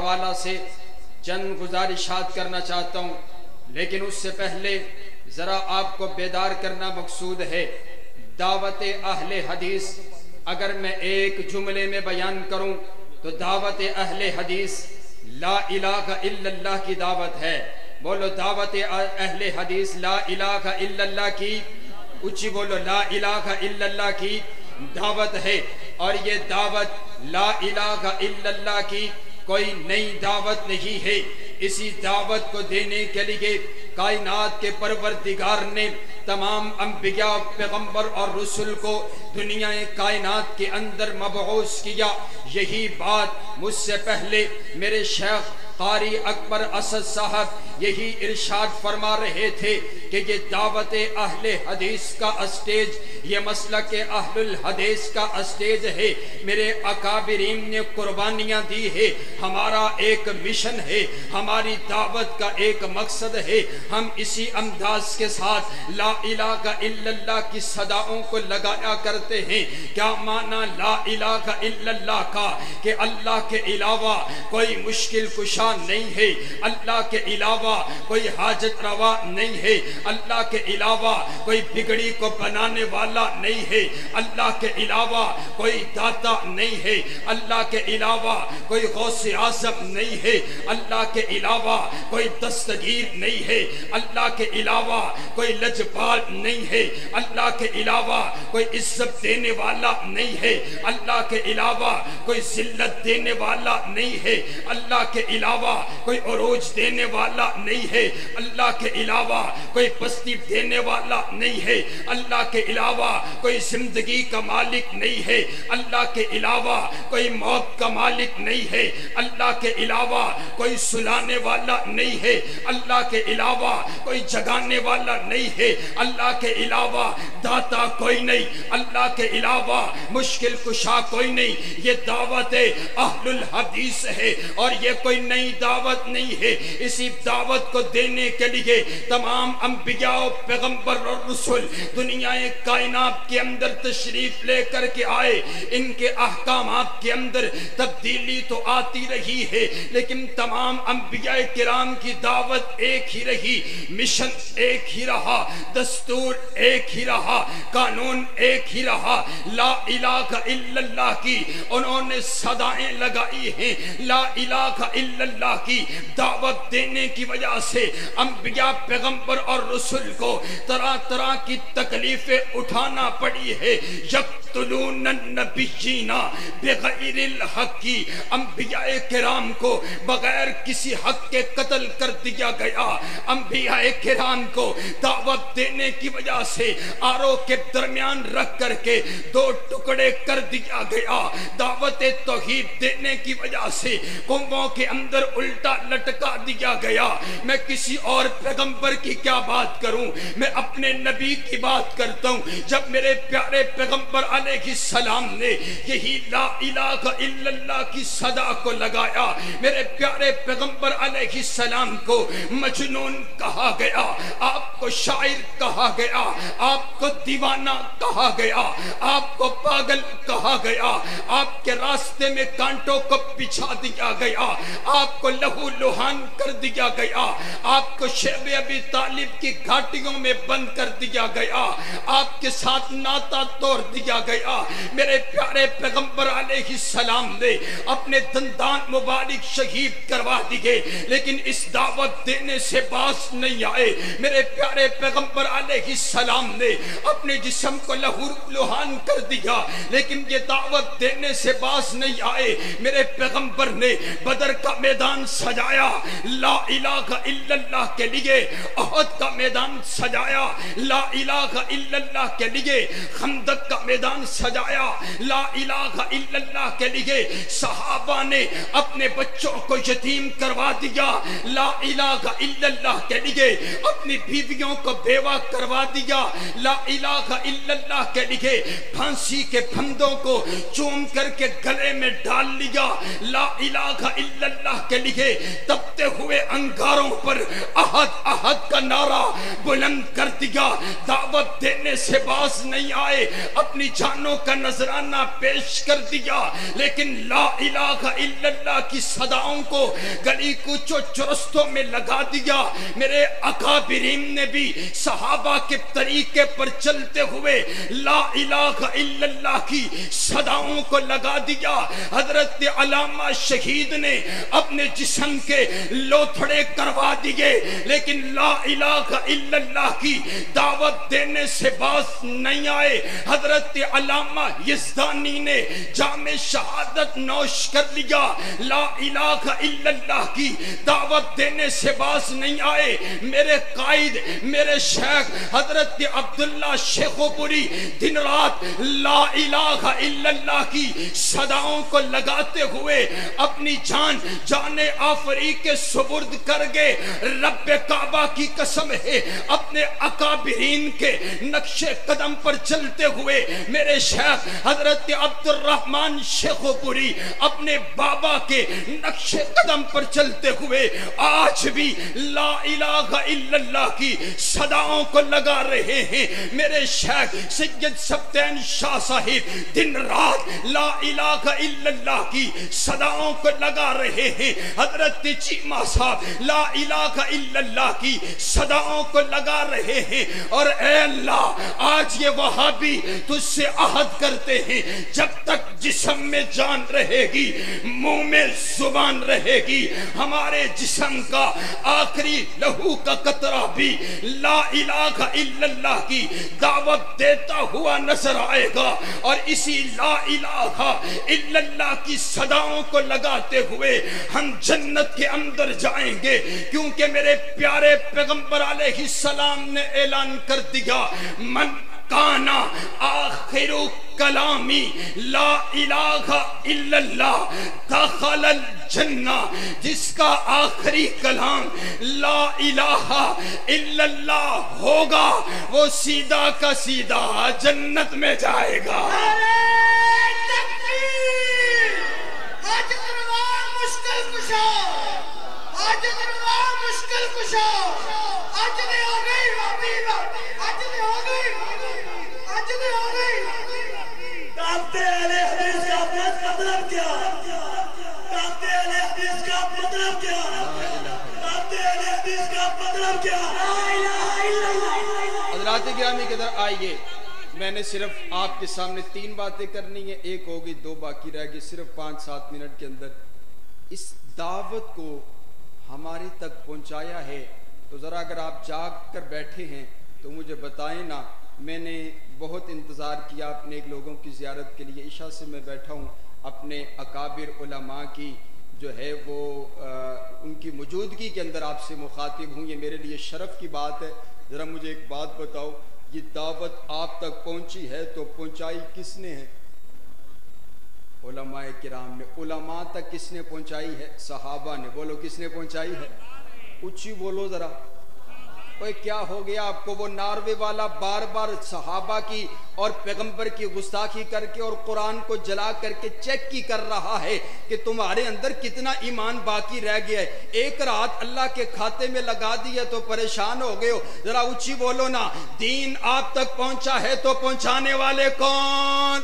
حوالہ سے چند گزارشات کرنا چاہتا ہوں، لیکن اس سے پہلے ذرا آپ کو بیدار کرنا مقصود ہے۔ دعوت اہل حدیث اگر میں ایک جملے میں بیان کروں تو دعوت اہل حدیث لا الہ الا اللہ کی دعوت ہے۔ بولو دعوت اہل حدیث لا الہ الا اللہ کی، اچھی بولو لا الہ الا اللہ کی دعوت ہے۔ اور یہ دعوت لا الہ الا اللہ کی کوئی نئی دعوت نہیں ہے۔ اسی دعوت کو دینے کے لیے کائنات کے پروردگار نے تمام انبیاء، پیغمبر اور رسول کو دنیا کائنات کے اندر مبعوث کیا۔ یہی بات مجھ سے پہلے میرے شیخ قاری اکبر اسد صاحب یہی ارشاد فرما رہے تھے کہ یہ دعوت اہل حدیث کا اسٹیج، یہ مسلک اہل الحدیث کا اسٹیج ہے۔ میرے اکابرین نے قربانیاں دی ہے۔ ہمارا ایک مشن ہے، ہماری دعوت کا ایک مقصد ہے۔ ہم اسی انداز کے ساتھ لا الہ الا اللہ کی صداؤں کو لگایا کرتے ہیں۔ کیا معنی لا الہ الا اللہ کا؟ کہ اللہ کے علاوہ کوئی مشکل کشا نہیں ہے، اللہ کے علاوہ کوئی حاجت روا نہیں ہے، اللہ کے علاوہ کوئی بگڑی کو بنانے والا نہیں ہے، اللہ کے علاوہ کوئی داتا نہیں ہے، اللہ کے علاوہ کوئی غوث اعظم نہیں ہے، اللہ کے علاوہ کوئی دستگیر نہیں ہے، اللہ کے علاوہ کوئی لجپال نہیں ہے، اللہ کے علاوہ کوئی عزت دینے والا نہیں ہے، اللہ کے علاوہ کوئی ذلت دینے والا نہیں ہے، اللہ کے علاوہ کوئی عروج دینے والا نہیں ہے، اللہ کے علاوہ کوئی پستی دینے والا نہیں ہے، اللہ کے علاوہ کوئی زندگی کا مالک نہیں ہے، اللہ کے علاوہ کوئی موت کا مالک نہیں ہے، اللہ کے علاوہ کوئی سلانے والا نہیں ہے، اللہ کے علاوہ کوئی جگانے والا نہیں ہے، اللہ کے علاوہ داتا کوئی نہیں، اللہ کے علاوہ مشکل کشا کوئی نہیں۔ یہ دعوت اہل الحدیث ہے اور یہ کوئی نئی دعوت نہیں ہے۔ اسی دعوت کو دینے کے لیے تمام انبیاء، پیغمبر اور رسول دنیا کائنات کے اندر تشریف لے کر کے آئے۔ ان کے احکامات کے اندر تبدیلی تو آتی رہی ہے، لیکن تمام انبیاء کرام کی دعوت ایک ہی رہی، مشن ایک ہی رہا، دستور ایک ہی رہا، قانون ایک ہی رہا۔ لا الہ الا اللہ کی انہوں نے صدائیں لگائی ہیں۔ لا الہ الا اللہ کی دعوت دینے کی وجہ سے انبیاء، پیغمبر اور رسول کو طرح طرح کی تکلیفیں اٹھانا پڑی ہے۔ یقتلون النبیین بغیر الحق کی انبیاء کرام کو بغیر کسی حق کے قتل کر دیا گیا۔ انبیاء کرام کو دعوت دینے کی وجہ سے آرو کے درمیان رکھ کر کے دو ٹکڑے کر دیا گیا۔ دعوت توحید دینے کی وجہ سے قوموں کے اندر الٹا لٹکا دیا گیا۔ میں کسی اور پیغمبر کی کیا بات کروں، میں اپنے نبی کی بات کرتا ہوں۔ جب میرے پیارے پیغمبر علیہ السلام نے یہی لا الہ الا اللہ کی صدا کو لگایا، میرے پیارے پیغمبر علیہ السلام کو مجنون کہا گیا، آپ کو شاعر کہا گیا، آپ کو دیوانہ کہا گیا، آپ کو پاگل کہا گیا، آپ کے راستے میں کانٹوں کو بچھا دیا گیا، آپ کو لہو لہان کر دیا گیا، آپ کو شیب ابی طالب کی گھاٹیوں میں بند کر دیا گیا، آپ کے ساتھ ناتا توڑ دیا گیا۔ میرے پیارے پیغمبر علیہ السلام نے اپنے دندان مبارک شہید کروا دیے، لیکن اس دعوت دینے سے باز نہیں آئے۔ میرے پیارے پیغمبر علیہ السلام نے اپنے جسم کو لہو لہان کر دیا، لیکن یہ دعوت دینے سے باز نہیں آئے۔ میرے پیغمبر نے بدر کا میدان سجایا لا الہ الا اللہ کے لیے، احد کا میدان سجایا لا الہ الا اللہ کے لیے، خندق کا میدان سجایا لا الہ الا اللہ کے لیے۔ صحابہ نے اپنے بچوں کو یتیم کروا دیا لا الہ الا اللہ کے لیے، اپنی بیویوں کو بیوہ کروا دیا لا الہ الا اللہ کے لیے، پھانسی کے پھندوں کو چوم کر کے گلے میں ڈال لیا لا الہ الا اللہ کے لیے۔ تب تپتے ہوئے انگاروں پر احد احد کا نعرہ بلند کر دیا، دعوت دینے سے باز نہیں آئے، اپنی جانوں کا نذرانہ پیش کر دیا، لیکن لا الہ الا اللہ کی صداؤں کو گلی کوچوں چرستوں میں لگا دیا۔ میرے اکابرین نے بھی صحابہ کے طریقے پر چلتے ہوئے لا الہ الا اللہ کی صداؤں کو لگا دیا۔ حضرت علامہ شہید نے اپنے جسم کے لوتھڑے کروا دیے، لیکن لا الہ الا اللہ کی دعوت دینے سے باز نہیں آئے۔ حضرت علامہ یزدانی نے جام شہادت نوش کر لیا، لا الہ الا اللہ کی دعوت دینے سے باز نہیں آئے۔ میرے قائد، میرے شیخ حضرت عبداللہ شیخو پوری دن رات لا الہ الا اللہ کی صداؤں کو لگاتے ہوئے اپنی جان آفری کے سپرد کر گئے۔ رب کعبہ کی قسم ہے، اپنے اکابرین کے نقش قدم پر چلتے ہوئے میرے شیخ حضرت عبد الرحمن شیخو پوری اپنے بابا کے نقش قدم پر چلتے ہوئے آج بھی لا الہ الا اللہ کی صداؤں کو لگا رہے ہیں۔ میرے شیخ سید سبتین شاہ صاحب دن رات لا الہ الا اللہ کی صداؤں کو لگا رہے ہیں۔ حضرت چیمہ صاحب لا الہ الا اللہ کی صداؤں کو لگا رہے ہیں۔ اور اے اللہ، آج یہ وہابی تجھ سے عہد کرتے ہیں، جب تک جسم میں جان رہے گی، منہ میں زبان رہے گی، ہمارے جسم کا آخری لہو کا قطرہ بھی لا الہ الا اللہ کی دعوت دیتا ہوا نظر آئے گا۔ اور اسی لا الہ الا اللہ کی صداؤں کو لگاتے ہوئے ہم جنت کے اندر جائیں گے، کیونکہ میرے پیارے پیغمبر علیہ السلام نے اعلان کر دیا، من کانا آخر کلامی لا الہ الا اللہ دخل الجنہ، جس کا آخری کلام لا الہ الا اللہ ہوگا وہ سیدھا کا سیدھا جنت میں جائے گا۔ حضرات گرامی کے در آئیے، میں نے صرف آپ کے سامنے 3 باتیں کرنی ہیں، ایک ہوگی 2 باقی رہ گئی، صرف 5-7 منٹ کے اندر اس دعوت کو ہماری تک پہنچایا ہے۔ تو ذرا اگر آپ جاگ کر بیٹھے ہیں تو مجھے بتائیں نا، میں نے بہت انتظار کیا اپنے ایک لوگوں کی زیارت کے لیے، عشاء سے میں بیٹھا ہوں، اپنے اکابر علماء کی جو ہے وہ ان کی موجودگی کے اندر آپ سے مخاطب ہوں، یہ میرے لیے شرف کی بات ہے۔ ذرا مجھے ایک بات بتاؤ، یہ دعوت آپ تک پہنچی ہے تو پہنچائی کس نے ہے؟ علماء کرام نے۔ علماء تک کس نے پہنچائی ہے؟ صحابہ نے۔ بولو کس نے پہنچائی ہے؟ اونچی بولو ذرا۔ اوے کیا ہو گیا آپ کو؟ وہ ناروے والا بار بار صحابہ کی اور پیغمبر کی گستاخی کر کے اور قرآن کو جلا کر کے چیک کی کر رہا ہے کہ تمہارے اندر کتنا ایمان باقی رہ گیا ہے۔ ایک رات اللہ کے کھاتے میں لگا دیا تو پریشان ہو گئے ہو۔ ذرا اونچی بولو نا، دین آپ تک پہنچا ہے تو پہنچانے والے کون؟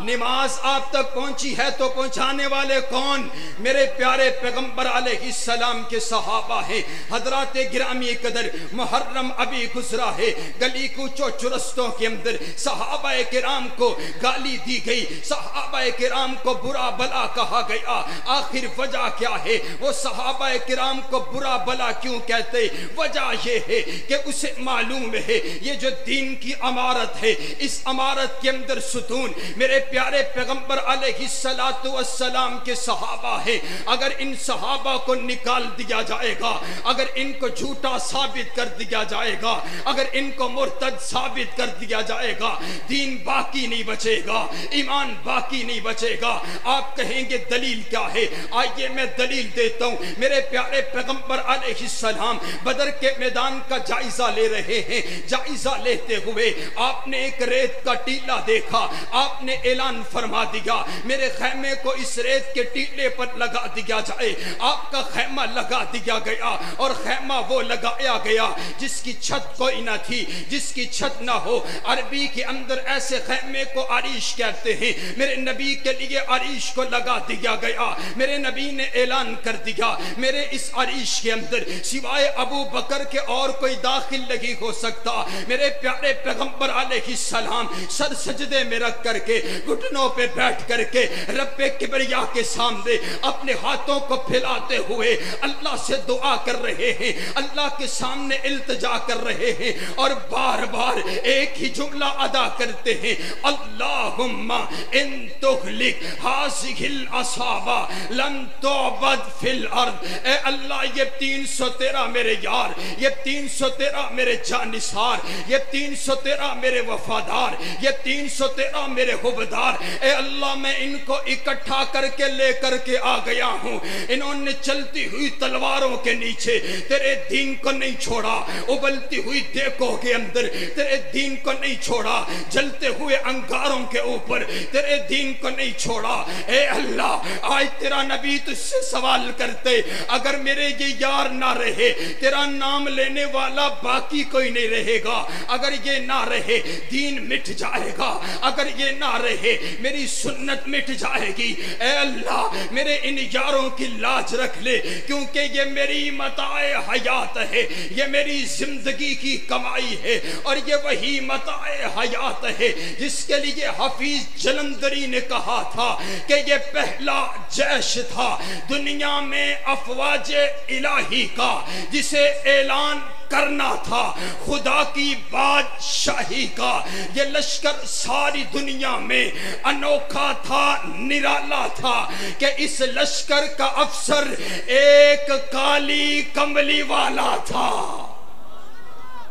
نماز آپ تک پہنچی ہے تو پہنچانے والے کون؟ میرے پیارے پیغمبر علیہ السلام کے صحابہ ہیں۔ حضرات گرامی قدر، محرم ابھی گزرا ہے، گلی کوچوں چرستوں کے اندر صحابہ کرام کو گالی دی گئی، صحابہ کرام کو برا بلا کہا گیا۔ آخر وجہ کیا ہے؟ وہ صحابہ کرام کو برا بلا کیوں کہتے؟ وجہ یہ ہے کہ اسے معلوم ہے یہ جو دین کی عمارت ہے، اس عمارت کے اندر ستون میرے پیارے پیغمبر علیہ السلام کے صحابہ ہیں۔ اگر ان صحابہ کو نکال دیا جائے گا، اگر ان کو جھوٹا ثابت کر دیا جائے گا، اگر ان کو مرتد ثابت کر دیا جائے گا، دین باقی نہیں بچے گا، ایمان باقی نہیں بچے گا۔ آپ کہیں گے دلیل کیا ہے؟ آئیے میں دلیل دیتا ہوں۔ میرے پیارے پیغمبر علیہ السلام بدر کے میدان کا جائزہ لے رہے ہیں۔ جائزہ لیتے ہوئے آپ نے ایک ریت کا ٹیلہ دیکھا، آپ نے اعلان فرما دیا میرے خیمے کو اس ریت کے ٹیلے پر لگا دیا جائے. آپ کا خیمہ لگا دیا گیا اور خیمہ وہ لگایا گیا جس کی چھت کوئی نہ تھی, جس کی چھت نہ ہو. عربی کے اندر ایسے خیمے کو عریش کہتے ہیں. میرے نبی کے لیے عریش کو لگا دیا گیا. میرے نبی نے اعلان کر دیا میرے اس عریش کے اندر سوائے ابو بکر کے اور کوئی داخل نہیں ہو سکتا. میرے پیارے پیغمبر علیہ السلام سر سجدے میں رکھ کر کے گھٹنوں پہ بیٹھ کر کے رب کبریا کے سامنے اپنے ہاتھوں کو پھیلاتے ہوئے اللہ سے دعا کر رہے ہیں, اللہ کے سامنے التجا کر رہے ہیں اور بار بار ایک ہی جملہ ادا کرتے ہیں, اللہم ان تہلک ہذہ العصابہ لن تعبد فی الارض. اے اللہ یہ 313 میرے یار, یہ 313 میرے جانثار, یہ 313 میرے وفادار, یہ 313 میرے حبدار, اے اللہ میں ان کو اکٹھا کر کے لے کر کے آ گیا ہوں. انہوں نے چلتی ہوئی تلواروں کے نیچے تیرے دین کو نہیں چھوڑا, ابلتی ہوئی دیکھوں کے اندر تیرے دین کو نہیں چھوڑا, جلتے ہوئے انگاروں کے اوپر تیرے دین کو نہیں چھوڑا. اے اللہ آج تیرا نبی تجھ سے سوال کرتے, اگر میرے یہ یار نہ رہے تیرا نام لینے والا باقی کوئی نہیں رہے گا. اگر یہ نہ رہے دین مٹ جائے گا, اگر یہ نہ رہے میری سنت مٹ جائے گی. اے اللہ میرے ان یاروں کی لاج رکھ لے, کیونکہ یہ میری متاع حیات ہے, یہ میری زندگی کی کمائی ہے, اور یہ وہی متاع حیات ہے جس کے لیے حفیظ جلندری نے کہا تھا کہ یہ پہلا جیش تھا دنیا میں افواج الہی کا جسے اعلان کرنا تھا خدا کی بادشاہی کا. یہ لشکر ساری دنیا میں انوکھا تھا, نرالا تھا کہ اس لشکر کا افسر ایک کالی کملی والا تھا.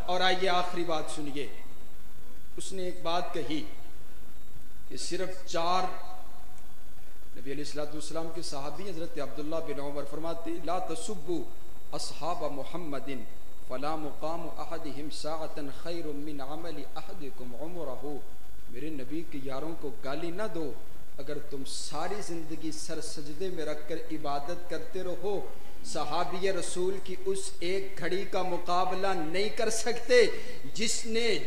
اور آئیے آخری بات سنیے, اس نے ایک بات کہی کہ صرف 4 نبی علیہ السلام کے صحابی حضرت عبداللہ بن عمر فرماتے لا تسبوا اصحاب محمد فلا مقام احدہم ساعتا خیر من عمل احدکم عمرہ. میرے نبی کے یاروں کو گالی نہ دو, اگر تم ساری زندگی سر سجدے میں رکھ کر عبادت کرتے رہو صحابی رسول کی اس ایک گھڑی کا مقابلہ نہیں کر سکتے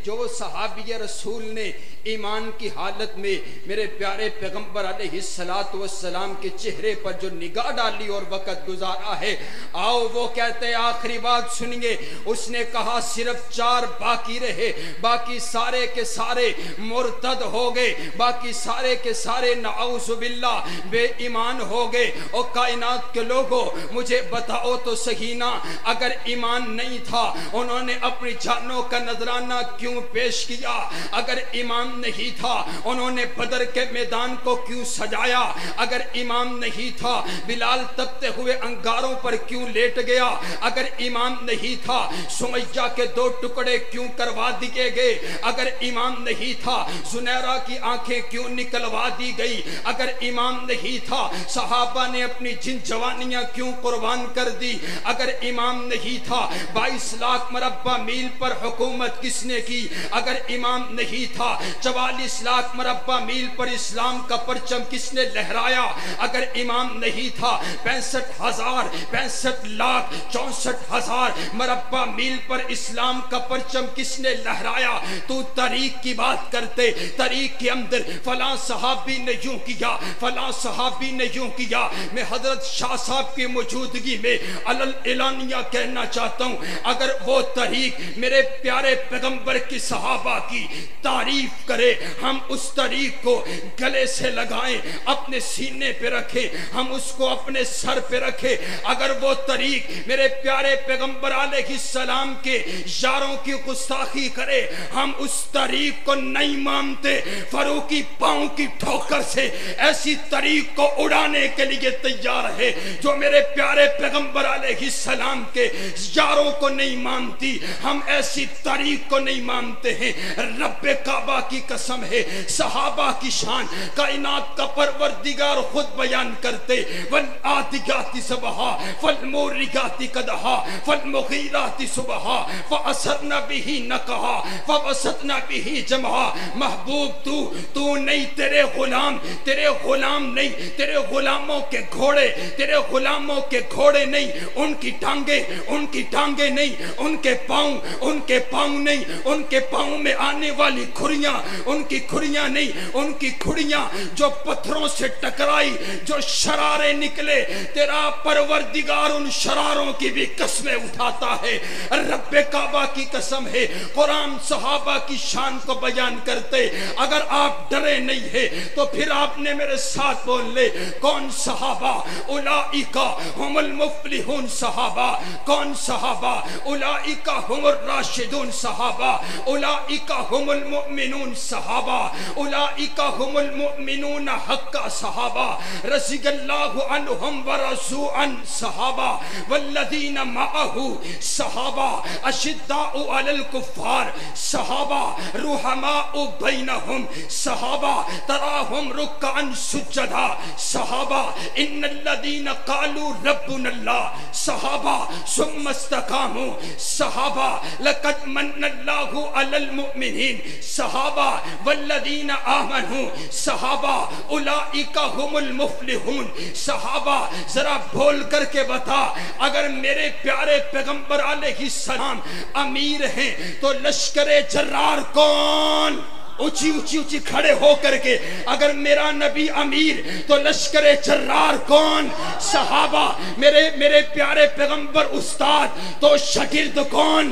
جو صحابی رسول نے ایمان کی حالت میں میرے پیارے پیغمبر علیہ السلام کے چہرے پر جو نگاہ ڈالی اور وقت گزارا ہے. آؤ وہ کہتے ہیں آخری بات سنیے, اس نے کہا صرف 4 باقی رہے, باقی سارے کے سارے مرتد ہو گئے, باقی سارے کے سارے نعوذ باللہ بے ایمان ہو گئے. اور کائنات کے لوگوں مجھے بتاؤ تو صحیح نا, اگر ایمان نہیں تھا انہوں نے اپنی جانوں کا نذرانہ کیوں پیش کیا؟ اگر ایمان نہیں تھا انہوں نے بدر کے میدان کو کیوں سجایا؟ اگر ایمان نہیں تھا بلال تپتے ہوئے انگاروں پر کیوں لیٹ گیا؟ اگر ایمان نہیں تھا سمیہ کے 2 ٹکڑے کیوں کروا دیے گئے؟ اگر ایمان نہیں تھا زنیرہ کی آنکھیں کیوں نکلوا دی گئی؟ اگر ایمان نہیں تھا صحابہ نے اپنی جن جوانیاں کیوں قربان کر دی؟ اگر ایمان نہیں تھا 22 لاکھ مربع میل پر حکومت کس نے کی؟ اگر ایمان نہیں تھا 44 لاکھ مربع میل پر اسلام کا پرچم کس نے لہرایا؟ اگر ایمان نہیں تھا 65 لاکھ 64,000 مربع میل پر اسلام کا پرچم کس نے لہرایا؟ تو تاریخ کی بات کرتے, تاریخ کے اندر فلاں صحابی نے یوں کیا, فلاں صحابی نے یوں کیا. میں حضرت شاہ صاحب کی موجودگی میں اعلانیہ کہنا چاہتا ہوں, اگر وہ تاریخ میرے پیارے پیغمبر کی صحابہ کی تعریف کرے, ہم اس تاریخ کو گلے سے لگائیں, اپنے سینے پہ رکھیں, ہم اس کو اپنے سر پہ رکھیں. اگر وہ تاریخ میرے پیارے پیغمبر علیہ السلام کے یاروں کی گستاخی کرے, ہم اس تاریخ کو نہیں مانتے. فاروقی پاؤں کی ٹھوکر سے ایسی تاریخ کو اڑانے کے لیے تیار ہے جو میرے پیارے پیغمبر علیہ السلام کے یاروں کو نہیں مانتی، ہم ایسی تاریخ کو نہیں مانتے ہیں۔ رب کعبہ کی قسم ہے، صحابہ کی شان کائنات کا پروردگار خود بیان کرتے، والعادیات صبحا فالموريات قدحا فالمغیرات صبحا فأثرن به نقعا فوسطن به جمعا۔ محبوب تو نہیں، تیرے غلام نہیں، تیرے غلاموں کے گھوڑے، تیرے غلاموں کے گھوڑے نہیں، ان کی ٹانگیں نہیں، ان کے پاؤں نہیں، ان کے پاؤں میں آنے والی کھڑیاں، ان کی کھڑیاں نہیں، ان کی کھڑیاں جو پتھروں سے ٹکرائی، جو شرارے نکلے، تیرا پروردگار ان شراروں کی بھی قسمیں اٹھاتا ہے۔ رب کعبہ کی قسم ہے، قرآن صحابہ کی شان کو بیان کرتے۔ اگر آپ ڈرے نہیں ہیں تو پھر آپ نے میرے ساتھ بول لے، کون صحابہ؟ اولئک هم المفلحون صحابہ۔ کون صحابہ؟ اولئک هم الراشدون صحابہ، اولئک هم المؤمنون صحابہ، اولئک هم المؤمنون حقا صحابہ، رضی اللہ عنہم ورضوا عنہ صحابہ، والذین معہ صحابہ، اشداء علی الکفار صحابہ، رحماء بینہم صحابہ، تراہم رکعا سجدا صحابہ، ان الذین قالوا ربنا اللہ صحابہ، ثم استقاموا صحابہ، لقد من اللہ علی المؤمنین صحابہ، والذین آمنوا صحابہ، اولئک هم المفلحون صحابہ۔ ذرا بول کر کے بتا، اگر میرے پیارے پیغمبر علیہ السلام امیر ہیں تو لشکر جرار کون؟ اونچی کھڑے ہو کر کے، اگر میرا نبی امیر تو لشکر جرار کون؟ صحابہ۔ میرے پیارے پیغمبر استاد تو شاگرد کون؟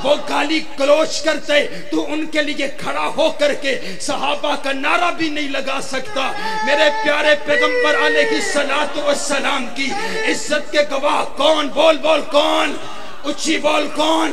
وہ گالی گلوچ کرتے تو ان کے لیے کھڑا ہو کر کے صحابہ کا نعرہ بھی نہیں لگا سکتا۔ میرے پیارے پیغمبر علیہ السلام کی عزت کے گواہ کون؟ بول کون؟ اونچی بول کون؟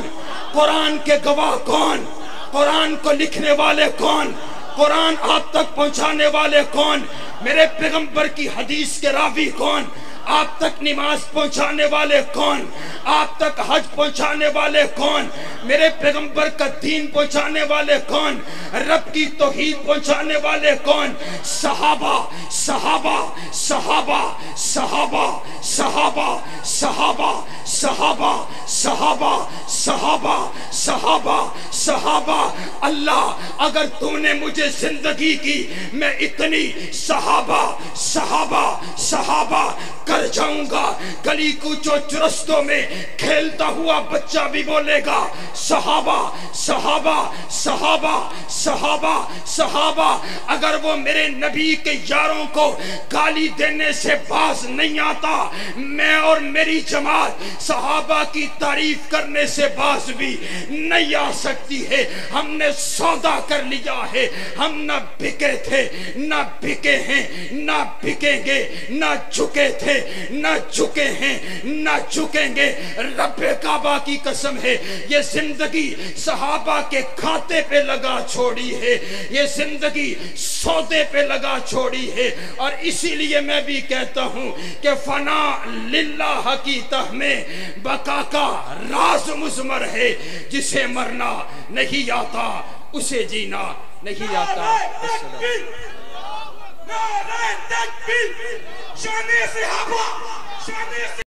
قرآن کے گواہ کون؟ قرآن کو لکھنے والے کون؟ قرآن آپ تک پہنچانے والے کون؟ میرے پیغمبر کی حدیث کے راوی کون؟ آپ تک نماز پہنچانے والے کون؟ آپ تک حج پہنچانے والے کون؟ میرے پیغمبر کا دین پہنچانے والے کون؟ رب کی توحید پہنچانے والے کون؟ صحابہ صحابہ صحابہ صحابہ صحابہ صحابہ صحابہ صحابہ صحابہ صحابہ صحابہ۔ اللہ اگر تو نے مجھے زندگی کی، میں اتنی صحابہ صحابہ صحابہ کر جاؤں گا، گلی کوچوں چرستوں میں کھیلتا ہوا بچہ بھی بولے گا صحابہ صحابہ صحابہ صحابہ صحابہ۔ اگر وہ میرے نبی کے یاروں کو گالی دینے سے باز نہیں آتا، میں اور میری جماعت صحابہ کی تعریف کرنے سے باز بھی نہیں آ سکتی ہے۔ ہم نے سودا کر لیا ہے، ہم نہ بکے تھے، نہ بکے ہیں، نہ بکیں گے، نہ جھکے تھے، نہ جھکے ہیں، نہ جھکیں گے۔ رب کعبہ کی قسم ہے، یہ زندگی صحابہ کے کھاتے پہ لگا چھوڑی ہے، یہ زندگی سودے پہ لگا چھوڑی ہے۔ اور اسی لیے میں بھی کہتا ہوں کہ فنا للہ کی تہ میں بقا کا راز مضمر ہے، جسے مرنا نہیں آتا اسے جینا نہیں آتا۔ نعرہ تکبیر، شان صحابہ، شان